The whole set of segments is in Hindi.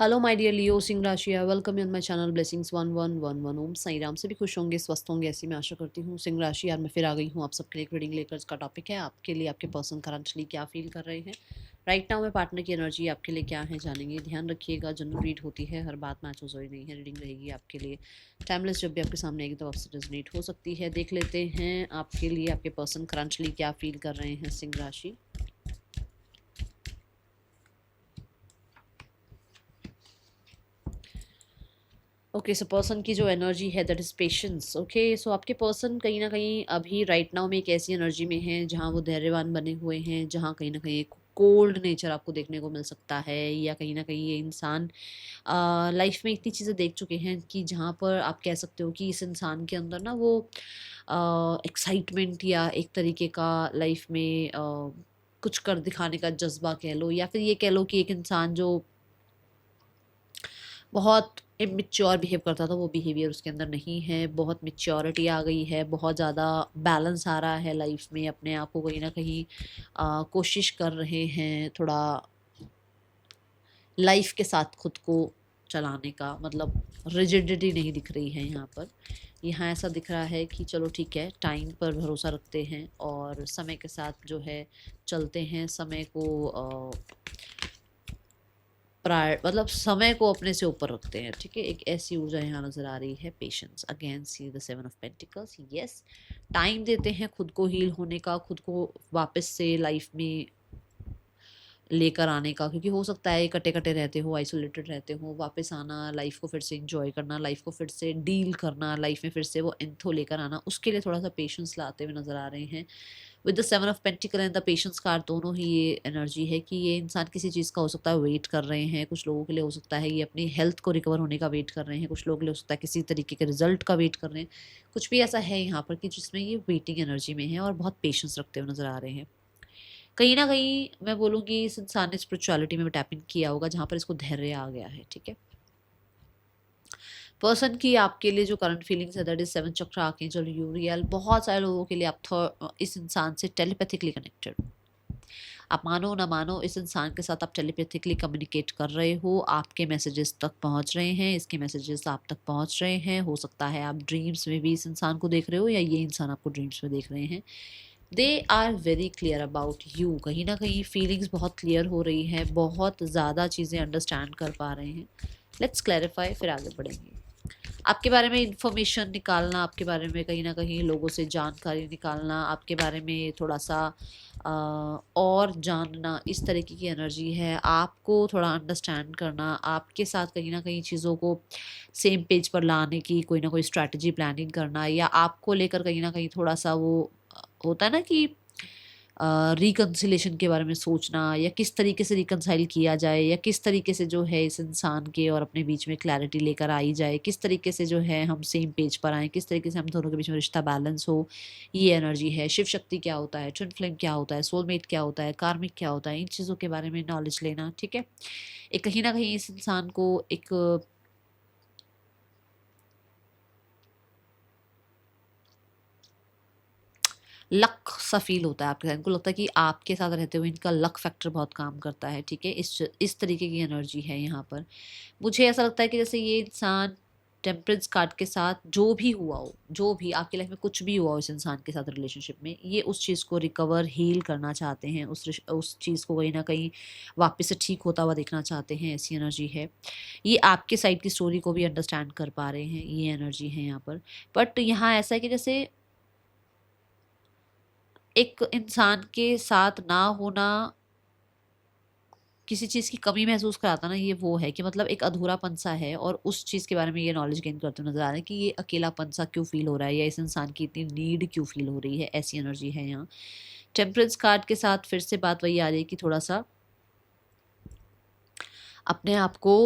हेलो माय डियर लियो सिंह राशि, welcome you on my channel blessings 1111। ओम साई राम। सभी खुश होंगे, स्वस्थ होंगे, ऐसी मैं आशा करती हूँ। सिंह राशि यार, मैं फिर आ गई हूँ आप सबके लिए एक रीडिंग लेकर। इसका टॉपिक है आपके लिए आपके पर्सन करंटली क्या फील कर रहे हैं राइट नाउ में। पार्टनर की एनर्जी आपके लिए क्या है जानेंगे। ध्यान रखिएगा, जनरल रीड होती है, हर बात मैच हो सोई नहीं है। रीडिंग रहेगी आपके लिए टाइमलेस, जब भी आपके सामने आएगी तो आपसे रेजोनेट हो सकती है। देख लेते हैं आपके लिए आपके पर्सन करंटली क्या फील कर रहे हैं सिंह राशि। ओके, सो पर्सन की जो एनर्जी है दैट इज़ पेशेंस। ओके, सो आपके पर्सन कहीं ना कहीं अभी राइट नाउ में एक ऐसी एनर्जी में है जहाँ वो धैर्यवान बने हुए हैं, जहाँ कहीं ना कहीं एक कोल्ड नेचर आपको देखने को मिल सकता है, या कहीं ना कहीं ये इंसान लाइफ में इतनी चीज़ें देख चुके हैं कि जहाँ पर आप कह सकते हो कि इस इंसान के अंदर ना वो एक्साइटमेंट या एक तरीके का लाइफ में कुछ कर दिखाने का जज्बा कह लो, या फिर ये कह लो कि एक इंसान जो बहुत इमेच्योर बिहेव करता था वो बिहेवियर उसके अंदर नहीं है। बहुत मेच्योरिटी आ गई है, बहुत ज़्यादा बैलेंस आ रहा है लाइफ में। अपने आप को कहीं ना कहीं कोशिश कर रहे हैं थोड़ा लाइफ के साथ खुद को चलाने का, मतलब रिजिडिटी नहीं दिख रही है यहाँ पर। यहाँ ऐसा दिख रहा है कि चलो ठीक है, टाइम पर भरोसा रखते हैं और समय के साथ जो है चलते हैं। समय को प्रायर मतलब समय को अपने से ऊपर रखते हैं, ठीक है। एक ऐसी ऊर्जा यहाँ नजर आ रही है। Patience again, see the seven of pentacles. Yes, time देते हैं खुद को हील होने का, खुद को वापस से लाइफ में लेकर आने का, क्योंकि हो सकता है कटे कटे रहते हो, आइसोलेटेड रहते हो। वापस आना, लाइफ को फिर से इंजॉय करना, लाइफ को फिर से डील करना, लाइफ में फिर से वो इन्थो लेकर आना, उसके लिए थोड़ा सा पेशेंस लाते हुए नजर आ रहे हैं। With the seven of pentacle and the patience card, दोनों ही ये एनर्जी है कि ये इंसान किसी चीज़ का हो सकता है वेट कर रहे हैं। कुछ लोगों के लिए हो सकता है ये अपनी हेल्थ को रिकवर होने का वेट कर रहे हैं, कुछ लोगों के लिए हो सकता है किसी तरीके के रिजल्ट का वेट कर रहे हैं। कुछ भी ऐसा है यहाँ पर कि जिसमें ये वेटिंग एनर्जी में है और बहुत पेशेंस रखते हुए नजर आ रहे हैं। कहीं ना कहीं मैं बोलूँगी इस इंसान ने स्पिरिचुअलिटी में टैप इन किया होगा, जहाँ पर इसको धैर्य आ गया है, ठीक है। पर्सन की आपके लिए जो करंट फीलिंग्स है दैट इज सेवन चक्र आर्कएंजल यूरियल। बहुत सारे लोगों के लिए आप इस इंसान से टेलीपैथिकली कनेक्टेड। आप मानो ना मानो, इस इंसान के साथ आप टेलीपैथिकली कम्युनिकेट कर रहे हो। आपके मैसेजेस तक पहुंच रहे हैं, इसके मैसेजेस आप तक पहुंच रहे हैं। हो सकता है आप ड्रीम्स में भी इस इंसान को देख रहे हो, या ये इंसान आपको ड्रीम्स में देख रहे हैं। They are very clear about you. कहीं ना कहीं फीलिंग्स बहुत क्लियर हो रही है, बहुत ज़्यादा चीज़ें अंडरस्टैंड कर पा रहे हैं। लेट्स क्लैरिफाई, फिर आगे बढ़ेंगे। आपके बारे में इंफॉर्मेशन निकालना, आपके बारे में कहीं ना कहीं लोगों से जानकारी निकालना, आपके बारे में थोड़ा सा और जानना, इस तरीके की एनर्जी है। आपको थोड़ा अंडरस्टैंड करना, आपके साथ कहीं ना कहीं चीज़ों को सेम पेज पर लाने की कोई ना कोई स्ट्रैटेजी प्लानिंग करना, या आपको लेकर कहीं ना कहीं थोड़ा सा वो होता है ना कि रिकन्सिलेशन के बारे में सोचना, या किस तरीके से रिकन्साइल किया जाए, या किस तरीके से जो है इस इंसान के और अपने बीच में क्लैरिटी लेकर आई जाए, किस तरीके से जो है हम सेम पेज पर आएँ, किस तरीके से हम दोनों के बीच में रिश्ता बैलेंस हो। ये एनर्जी है। शिव शक्ति क्या होता है, ट्विन फ्लेम क्या होता है, सोलमेट क्या होता है, कार्मिक क्या होता है, इन चीज़ों के बारे में नॉलेज लेना, ठीक है। एक कहीं ना कहीं इस इंसान को एक लक सा फील होता है आपके साथ। इनको लगता है कि आपके साथ रहते हुए इनका लक फैक्टर बहुत काम करता है, ठीक है। इस तरीके की एनर्जी है यहाँ पर। मुझे ऐसा लगता है कि जैसे ये इंसान टेम्परेंस कार्ड के साथ जो भी हुआ हो, जो भी आपकी लाइफ में कुछ भी हुआ हो इस इंसान के साथ रिलेशनशिप में, ये उस चीज़ को रिकवर हील करना चाहते हैं, उस चीज़ को कहीं ना कहीं वापस से ठीक होता हुआ देखना चाहते हैं। ऐसी एनर्जी है। ये आपके साइड की स्टोरी को भी अंडरस्टैंड कर पा रहे हैं, ये एनर्जी है यहाँ पर। बट यहाँ ऐसा है कि जैसे एक इंसान के साथ ना होना किसी चीज़ की कमी महसूस कराता ना, ये वो है कि मतलब एक अधूरापन सा है, और उस चीज़ के बारे में ये नॉलेज गेन करते हुए नजर आ रहे हैं कि ये अकेलापन सा क्यों फील हो रहा है, या इस इंसान की इतनी नीड क्यों फील हो रही है। ऐसी एनर्जी है यहाँ। टेम्परेंस कार्ड के साथ फिर से बात वही आ रही है कि थोड़ा सा अपने आप को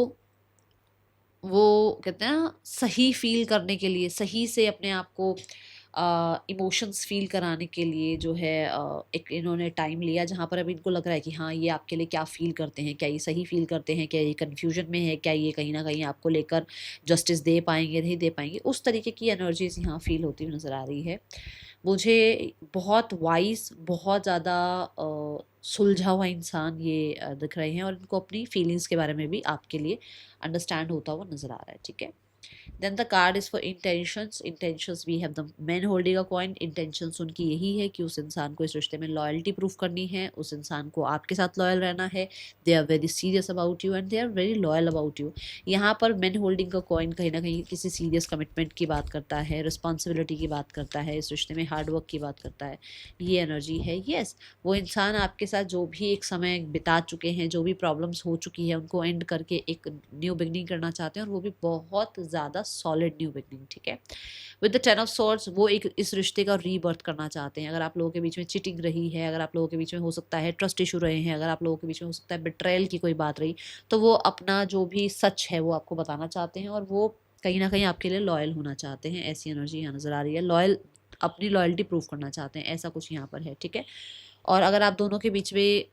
वो कहते हैं ना, सही फील करने के लिए, सही से अपने आप को इमोशंस फील कराने के लिए जो है एक इन्होंने टाइम लिया, जहाँ पर अभी इनको लग रहा है कि हाँ ये आपके लिए क्या फील करते हैं, क्या ये सही फील करते हैं, क्या ये कन्फ्यूजन में है, क्या ये कहीं ना कहीं आपको लेकर जस्टिस दे पाएंगे, नहीं दे पाएंगे। उस तरीके की एनर्जीज यहाँ फील होती हुई नज़र आ रही है मुझे। बहुत वाइज, बहुत ज़्यादा सुलझा हुआ इंसान ये दिख रहे हैं, और इनको अपनी फीलिंग्स के बारे में भी आपके लिए अंडरस्टैंड होता हुआ नजर आ रहा है, ठीक है। Then the card is for intentions. Intentions, we have the man holding a coin. Intentions उनकी यही है कि उस इंसान को इस रिश्ते में लॉयल्टी प्रूव करनी है, उस इंसान को आपके साथ लॉयल रहना है। They are very serious about you and they are very loyal about you. यहाँ पर मैन होल्डिंग का कॉइन कहीं ना कहीं किसी सीरियस कमिटमेंट की बात करता है, रिस्पॉन्सिबिलिटी की बात करता है, इस रिश्ते में हार्डवर्क की बात करता है, ये एनर्जी है। यस, वो इंसान आपके साथ जो भी एक समय बिता चुके हैं, जो भी प्रॉब्लम्स हो चुकी है, उनको एंड करके एक न्यू बिगनिंग करना चाहते हैं, और वो भी बहुत ज़्यादा सॉलिड न्यू बिगनिंग, ठीक है। With the ten of swords, वो एक इस रिश्ते का रीबर्थ करना चाहते हैं। अगर आप लोगों के बीच में चिटिंग रही है, अगर आप लोगों के बीच में हो सकता है ट्रस्ट इशू रहे हैं, अगर आप लोगों के बीच में हो सकता है बिट्रेयल की कोई बात रही, तो वो अपना जो भी सच है वो आपको बताना चाहते हैं, और वो कहीं ना कहीं आपके लिए लॉयल होना चाहते हैं। ऐसी एनर्जी यहाँ नज़र आ रही है। लॉयल, अपनी लॉयल्टी प्रूव करना चाहते हैं, ऐसा कुछ यहाँ पर है, ठीक है। और अगर आप दोनों के बीच में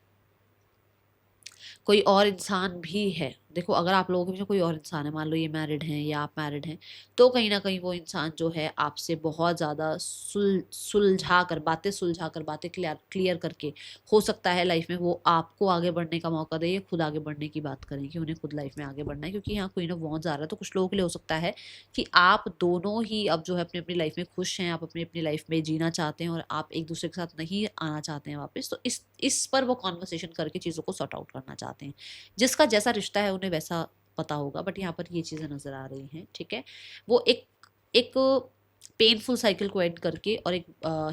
कोई और इंसान भी है, देखो अगर आप लोगों के बीच में कोई और इंसान है, मान लो ये मैरिड हैं या आप मैरिड हैं, तो कहीं ना कहीं वो इंसान जो है आपसे बहुत ज़्यादा सुलझा कर बातें क्लियर करके, हो सकता है लाइफ में वो आपको आगे बढ़ने का मौका दे, या खुद आगे बढ़ने की बात करें कि उन्हें खुद लाइफ में आगे बढ़ना है। क्योंकि यहाँ क्वीन ऑफ वॉन्ड्स आ रहा है, तो कुछ लोगों के लिए हो सकता है कि आप दोनों ही अब जो है अपनी अपनी लाइफ में खुश हैं, आप अपनी अपनी लाइफ में जीना चाहते हैं, और आप एक दूसरे के साथ नहीं आना चाहते हैं वापस। तो इस पर वो कॉन्वर्सेशन करके चीज़ों को सॉर्ट आउट करना चाहते हैं। जिसका जैसा रिश्ता है उन्हें वैसा पता होगा, बट यहाँ पर ये चीज़ें नज़र आ रही हैं, ठीक है। वो एक एक पेनफुल साइकिल को एंड करके और एक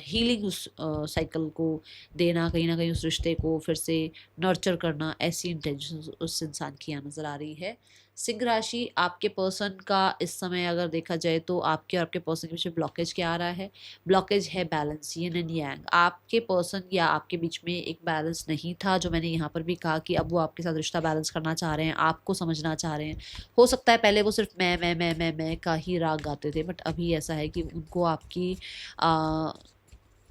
हीलिंग उस साइकिल को देना, कहीं ना कहीं उस रिश्ते को फिर से नर्चर करना, ऐसी इंटेंशन उस इंसान की यहाँ नज़र आ रही है। सिंह राशि, आपके पर्सन का इस समय अगर देखा जाए तो आपके और आपके पर्सन के बीच में ब्लॉकेज क्या आ रहा है? ब्लॉकेज है बैलेंस, यिन एंड यांग। आपके पर्सन या आपके बीच में एक बैलेंस नहीं था, जो मैंने यहाँ पर भी कहा कि अब वो आपके साथ रिश्ता बैलेंस करना चाह रहे हैं, आपको समझना चाह रहे हैं। हो सकता है पहले वो सिर्फ मैं का ही राग गाते थे, बट अभी ऐसा है कि उनको आपकी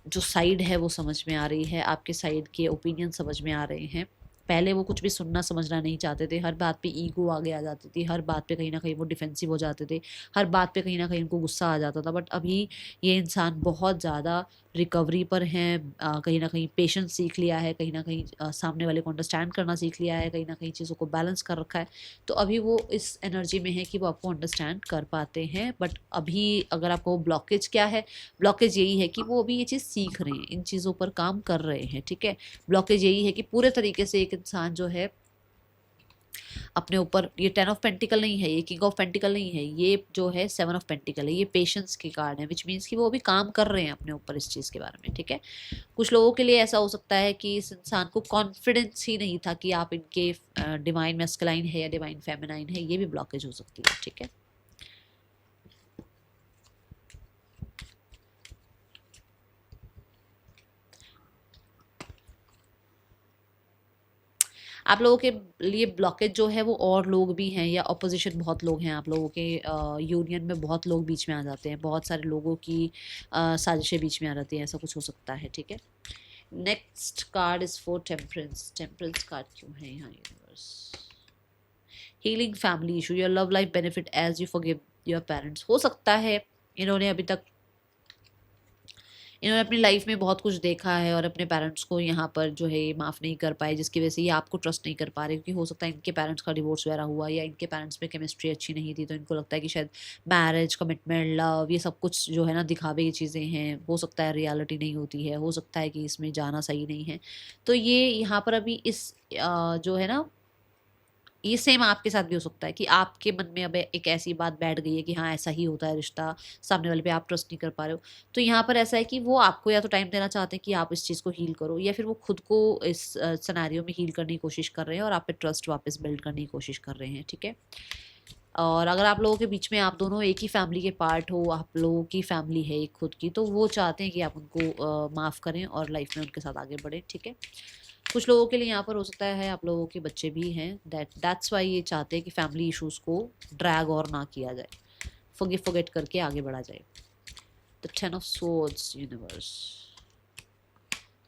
जो साइड है वो समझ में आ रही है, आपके साइड के ओपिनियन समझ में आ रहे हैं। पहले वो कुछ भी सुनना समझना नहीं चाहते थे, हर बात पे ईगो आगे आ जाती थी, हर बात पे कहीं ना कहीं वो डिफेंसिव हो जाते थे, हर बात पे कहीं ना कहीं उनको गुस्सा आ जाता था। बट अभी ये इंसान बहुत ज़्यादा रिकवरी पर हैं, कहीं ना कहीं पेशेंस सीख लिया है, कहीं ना कहीं सामने वाले को अंडरस्टैंड करना सीख लिया है, कहीं ना कहीं चीज़ों को बैलेंस कर रखा है। तो अभी वो इस एनर्जी में है कि वो आपको अंडरस्टैंड कर पाते हैं। बट अभी अगर आपको ब्लॉकेज क्या है, ब्लॉकेज यही है कि वो अभी ये चीज़ सीख रहे हैं, इन चीज़ों पर काम कर रहे हैं, ठीक है। ब्लॉकेज यही है कि पूरे तरीके से एक इंसान जो है अपने ऊपर, ये 10 ऑफ पेंटिकल नहीं है, ये किंग ऑफ पेंटिकल नहीं है, ये जो है 7 ऑफ पेंटिकल है, ये पेशेंस की कार्ड है, विच मीन्स कि वो अभी काम कर रहे हैं अपने ऊपर इस चीज़ के बारे में, ठीक है। कुछ लोगों के लिए ऐसा हो सकता है कि इस इंसान को कॉन्फिडेंस ही नहीं था कि आप इनके डिवाइन मैस्कुलाइन है या डिवाइन फेमिनाइन है, ये भी ब्लॉकेज हो सकती है, ठीक है। आप लोगों के लिए ब्लॉकेज जो है वो और लोग भी हैं, या ऑपोजिशन बहुत लोग हैं आप लोगों के यूनियन में, बहुत लोग बीच में आ जाते हैं, बहुत सारे लोगों की साजिशें बीच में आ जाती हैं, ऐसा कुछ हो सकता है, ठीक है। Next card is for temperance. Temperance card क्यों है यहाँ universe? Healing family issue, your love life benefit as you forgive your parents. हो सकता है इन्होंने अभी तक, इन्होंने अपनी लाइफ में बहुत कुछ देखा है और अपने पेरेंट्स को यहाँ पर जो है माफ़ नहीं कर पाए, जिसकी वजह से ये आपको ट्रस्ट नहीं कर पा रहे, क्योंकि हो सकता है इनके पेरेंट्स का डिवोर्स वगैरह हुआ, या इनके पेरेंट्स में केमिस्ट्री अच्छी नहीं थी, तो इनको लगता है कि शायद मैरिज, कमिटमेंट, लव, ये सब कुछ जो है ना दिखावे की चीज़ें हैं, हो सकता है रियलिटी नहीं होती है, हो सकता है कि इसमें जाना सही नहीं है। तो ये यहाँ पर अभी इस जो है ना, ये सेम आपके साथ भी हो सकता है कि आपके मन में अब एक ऐसी बात बैठ गई है कि हाँ ऐसा ही होता है रिश्ता, सामने वाले पे आप ट्रस्ट नहीं कर पा रहे हो। तो यहाँ पर ऐसा है कि वो आपको या तो टाइम देना चाहते हैं कि आप इस चीज़ को हील करो, या फिर वो खुद को इस सिनेरियो में हील करने की कोशिश कर रहे हैं और आप पे ट्रस्ट वापस बिल्ड करने की कोशिश कर रहे हैं, ठीक है। और अगर आप लोगों के बीच में, आप दोनों एक ही फैमिली के पार्ट हो, आप लोगों की फैमिली है एक खुद की, तो वो चाहते हैं कि आप उनको माफ़ करें और लाइफ में उनके साथ आगे बढ़ें, ठीक है। कुछ लोगों के लिए यहाँ पर हो सकता है आप लोगों के बच्चे भी हैं, दैट्स वाई ये चाहते हैं कि फैमिली इश्यूज को ड्रैग और ना किया जाए, फॉरगेट करके आगे बढ़ा जाए। The 10 of swords universe,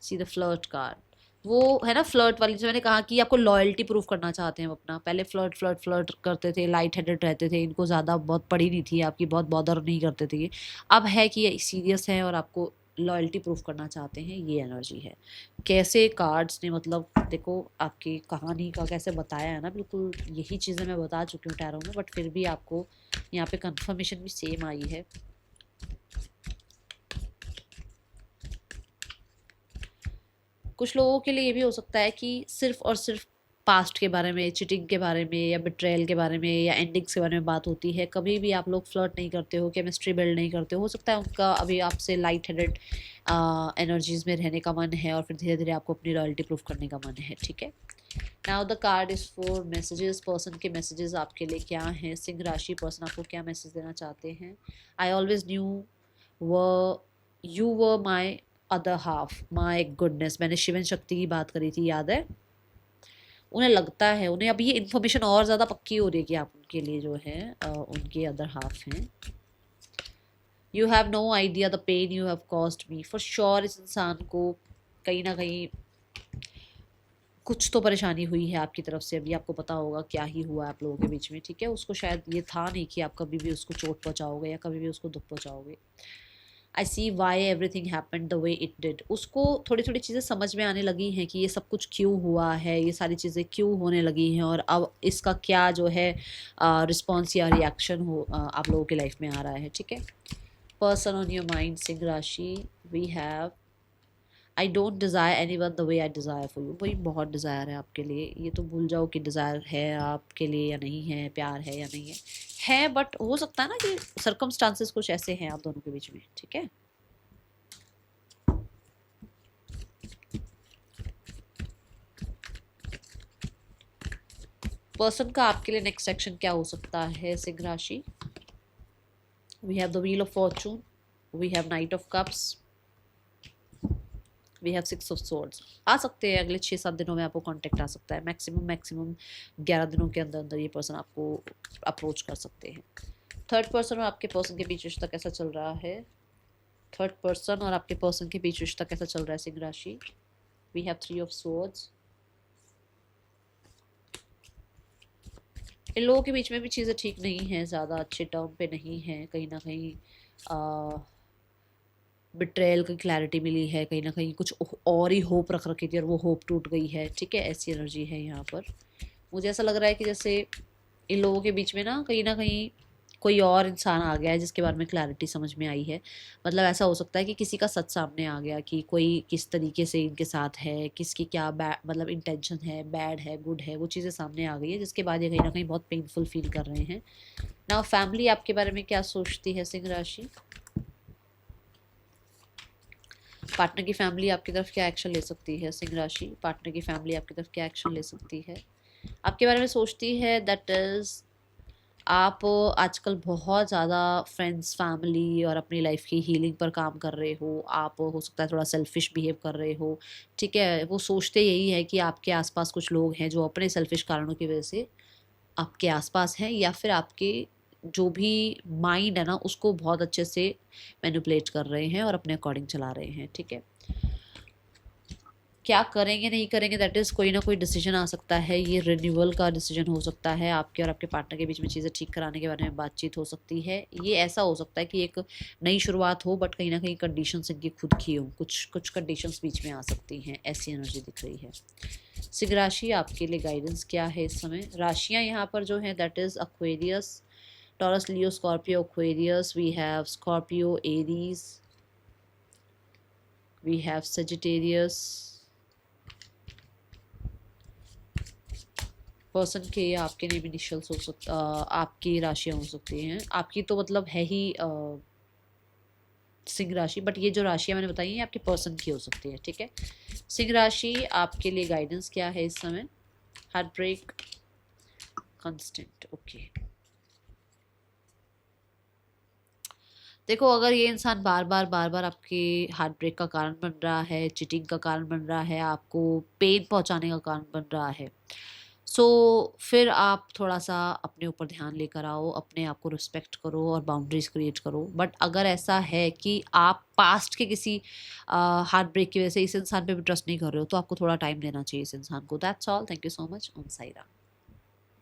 see the flirt card, वो है ना फ्लर्ट वाली, जो मैंने कहा कि आपको लॉयल्टी प्रूफ करना चाहते हैं अपना। पहले फ्लर्ट करते थे, लाइट हेडेड रहते थे, इनको ज़्यादा बहुत पड़ी नहीं थी आपकी, बहुत बॉदर नहीं करते थे ये। अब है कि ये सीरियस है और आपको लॉयल्टी प्रूफ करना चाहते हैं, ये एनर्जी है। कैसे कार्ड्स ने मतलब देखो आपकी कहानी का कैसे बताया है ना, बिल्कुल यही चीज़ें मैं बता चुकी हूँ टैरो में, बट फिर भी आपको यहाँ पे कंफर्मेशन भी सेम आई है। कुछ लोगों के लिए ये भी हो सकता है कि सिर्फ और सिर्फ पास्ट के बारे में, चीटिंग के बारे में या बिट्रेयल के बारे में या एंडिंग्स के बारे में बात होती है। कभी भी आप लोग फ्लर्ट नहीं करते हो, केमिस्ट्री बिल्ड नहीं करते हो सकता है उनका अभी आपसे लाइट हेडेड एनर्जीज में रहने का मन है और फिर धीरे धीरे आपको अपनी रॉयल्टी प्रूफ करने का मन है, ठीक है। Now the card is for messages. Person के मैसेजेस आपके लिए क्या हैं? सिंह राशि पर्सन आपको क्या मैसेज देना चाहते हैं? I always new you were my other half, my goodness. मैंने शिवन शक्ति की बात करी थी, याद है? उन्हें लगता है, उन्हें अब ये इन्फॉर्मेशन और ज़्यादा पक्की हो रही है कि आप उनके लिए जो है उनके अदर हाफ हैं। You have no idea the pain you have caused me. For sure इस इंसान को कहीं ना कहीं कुछ तो परेशानी हुई है आपकी तरफ से। अभी आपको पता होगा क्या ही हुआ है आप लोगों के बीच में, ठीक है। उसको शायद ये था नहीं कि आप कभी भी उसको चोट पहुंचाओगे या कभी भी उसको दुख पहुंचाओगे। I see why everything happened the way it did. उसको थोड़ी थोड़ी चीज़ें समझ में आने लगी हैं कि ये सब कुछ क्यों हुआ है, ये सारी चीज़ें क्यों होने लगी हैं और अब इसका क्या जो है रिस्पॉन्स या रिएक्शन हो आप लोगों की लाइफ में आ रहा है, ठीक है। पर्सन ऑन योर माइंड सिंह राशि, we have I don't desire anyone the way I desire for you. वही बहुत डिज़ायर है आपके लिए, ये तो भूल जाओ कि डिज़ायर है आपके लिए या नहीं है, प्यार है या नहीं है बट हो सकता है ना कि सर्कमस्टांसेस कुछ ऐसे हैं आप दोनों के बीच में, ठीक है। पर्सन का आपके लिए नेक्स्ट सेक्शन क्या हो सकता है सिंह राशि? We have the wheel of fortune, we have knight of cups, we have 6 of swords. आ सकते हैं अगले 6-7 दिनों में आपको कांटेक्ट आ सकता है। मैक्सिमम 11 दिनों के अंदर अंदर ये पर्सन आपको अप्रोच कर सकते हैं। थर्ड पर्सन और आपके पर्सन के बीच रिश्ता कैसा चल रहा है? थर्ड पर्सन और आपके पर्सन के बीच रिश्ता कैसा चल रहा है सिंह राशि? We have 3 of swords. इन लोगों के बीच में भी चीज़ें ठीक नहीं हैं, ज़्यादा अच्छे टर्म पे नहीं हैं। कहीं ना कहीं बिट्रेयल की क्लैरिटी मिली है, कहीं ना कहीं कुछ और ही होप रख रखी थी और वो होप टूट गई है, ठीक है। ऐसी एनर्जी है यहाँ पर। मुझे ऐसा लग रहा है कि जैसे इन लोगों के बीच में ना कहीं कोई और इंसान आ गया है जिसके बारे में क्लैरिटी समझ में आई है। मतलब ऐसा हो सकता है कि किसी का सच सामने आ गया कि कोई किस तरीके से इनके साथ है, किसकी क्या मतलब इंटेंशन है, बैड है, गुड है, वो चीज़ें सामने आ गई है जिसके बाद ये कहीं ना कहीं बहुत पेनफुल फील कर रहे हैं। नाउ फैमिली आपके बारे में क्या सोचती है सिंह राशि? पार्टनर की फैमिली आपकी तरफ क्या एक्शन ले सकती है सिंह राशि? पार्टनर की फैमिली आपकी तरफ क्या एक्शन ले सकती है? आपके बारे में सोचती है दैट इज़ आप आजकल बहुत ज़्यादा फ्रेंड्स, फैमिली और अपनी लाइफ की हीलिंग पर काम कर रहे हो। आप हो सकता है थोड़ा सेल्फिश बिहेव कर रहे हो, ठीक है। वो सोचते यही है कि आपके आसपास कुछ लोग हैं जो अपने सेल्फिश कारणों की वजह से आपके आसपास हैं या फिर आपके जो भी माइंड है ना उसको बहुत अच्छे से मैनिपुलेट कर रहे हैं और अपने अकॉर्डिंग चला रहे हैं, ठीक है। क्या करेंगे नहीं करेंगे दैट इज़ कोई ना कोई डिसीजन आ सकता है। ये रिन्यूअल का डिसीजन हो सकता है, आपके और आपके पार्टनर के बीच में चीज़ें ठीक कराने के बारे में बातचीत हो सकती है। ये ऐसा हो सकता है कि एक नई शुरुआत हो बट कहीं ना कहीं कंडीशंस इनकी खुद की हो, कुछ कंडीशंस बीच में आ सकती हैं, ऐसी एनर्जी दिख रही है। सिंह राशि आपके लिए गाइडेंस क्या है इस समय? राशियाँ यहाँ पर जो हैं that is Aquarius, Taurus, Leo, Scorpio, Aquarius. We have Scorpio, Aries, we have Sagittarius. Person के या आपके नेम इनिशियल्स हो सकता, आपकी राशियाँ हो सकती हैं। आपकी तो मतलब है ही सिंह राशि, बट ये जो राशियाँ मैंने बताई हैं आपके पर्सन की हो सकती है, ठीक है। सिंह राशि आपके लिए गाइडेंस क्या है इस समय? Heart break, constant, okay. देखो अगर ये इंसान बार बार आपके हार्ट ब्रेक का कारण बन रहा है, चीटिंग का कारण बन रहा है, आपको पेन पहुंचाने का कारण बन रहा है, सो फिर आप थोड़ा सा अपने ऊपर ध्यान लेकर आओ, अपने आप को रिस्पेक्ट करो और बाउंड्रीज क्रिएट करो। बट अगर ऐसा है कि आप पास्ट के किसी हार्ट ब्रेक की वजह से इस इंसान पे भी ट्रस्ट नहीं कर रहे हो तो आपको थोड़ा टाइम देना चाहिए इस इंसान को। That's all. Thank you so much. Om Sai Ram.